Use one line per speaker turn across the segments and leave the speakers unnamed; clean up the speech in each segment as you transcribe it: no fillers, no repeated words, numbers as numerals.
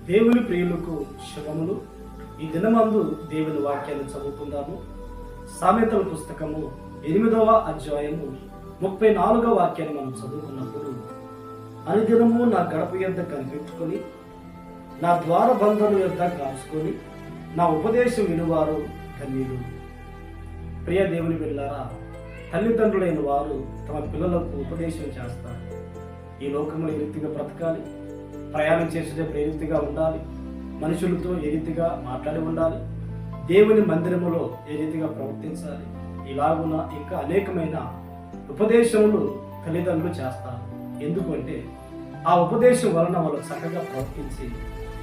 దేవుని ప్రియులకు శుభములు. ఈ దినమందు దేవుని వాక్యాన్ని చదువుకుందాము. సామెతల పుస్తకము 8వ అధ్యాయము 34వ వాక్యాన్ని మనం చదువుకున్నప్పుడు, అనుదినము నా గడప యొద్ద కనిపెట్టుకొని, నా ద్వార బంధముల యొద్ద కాచుకొని, నా ఉపదేశం వినువారు ధన్యులు. ప్రియ దేవుని బిడ్డలారా, తల్లిదండ్రులైన వారు తమ పిల్లలకు ఉపదేశం చేస్తారు. ఈ లోకంలో ఏ రీతిగా బ్రతకాలి, ప్రయాణం చేసేటప్పుడు ఏ రీతిగా ఉండాలి, మనుషులతో ఏ రీతిగా మాట్లాడి ఉండాలి, దేవుని మందిరములో ఏ రీతిగా ప్రవర్తించాలి, ఇలాగున్న ఇంకా అనేకమైన ఉపదేశములు తల్లిదండ్రులు చేస్తారు. ఎందుకంటే ఆ ఉపదేశం వలన వాళ్ళు చక్కగా ప్రవర్తించి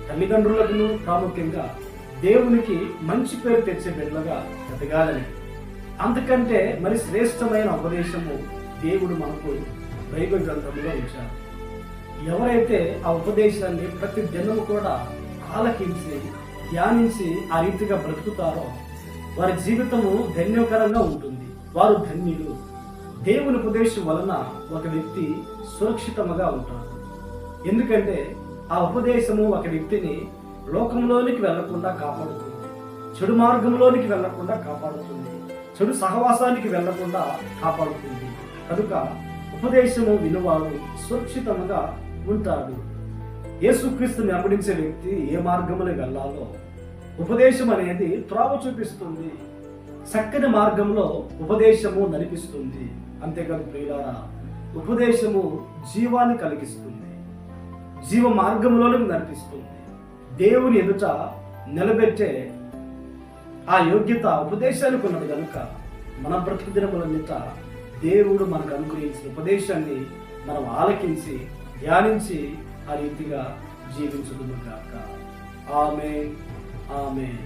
తల్లిదండ్రులకు ప్రాముఖ్యంగా దేవునికి మంచి పేరు తెచ్చే బిడ్డలుగా ఎదగాలని. అంతకంటే మరి శ్రేష్టమైన ఉపదేశము దేవుడు మనకు బైబిల్ గ్రంథంలో ఉంచారు. ఎవరైతే ఆ ఉపదేశాన్ని ప్రతి దినము కూడా ఆలకించి ధ్యానించి ఆ రీతిగా బ్రతుకుతారో వారి జీవితము ధన్యకరంగా ఉంటుంది. వారు ధన్యులు. దేవుని ఉపదేశం వలన ఒక వ్యక్తి సురక్షితముగా ఉంటాడు. ఎందుకంటే ఆ ఉపదేశము ఒక వ్యక్తిని లోకంలోనికి వెళ్లకుండా కాపాడుతుంది, చెడు మార్గంలోనికి వెళ్లకుండా కాపాడుతుంది, చెడు సహవాసానికి వెళ్లకుండా కాపాడుతుంది. కనుక ఉపదేశము వినువాడు సురక్షితముగా ఉంటాడు. యేసుక్రీస్తుని వెంబడించే వ్యక్తి ఏ మార్గములో వెళ్ళాలో ఉపదేశం అనేది త్రోవ చూపిస్తుంది. చక్కని మార్గంలో ఉపదేశము నడిపిస్తుంది. అంతేకాదు ప్రియులారా, ఉపదేశము జీవాన్ని కలిగిస్తుంది, జీవ మార్గంలోనికి నడిపిస్తుంది. దేవుని ఎదుట నిలబెట్టే ఆ యోగ్యత ఉపదేశానికి ఉన్నది. కనుక మన బ్రతుకు దినములన్నిట దేవుడు మనకు అనుగ్రహించిన ఉపదేశాన్ని మనం ఆలకించి ధ్యానించి ఆ రీతిగా జీవించుదుము గాక. ఆమేన్, ఆమేన్.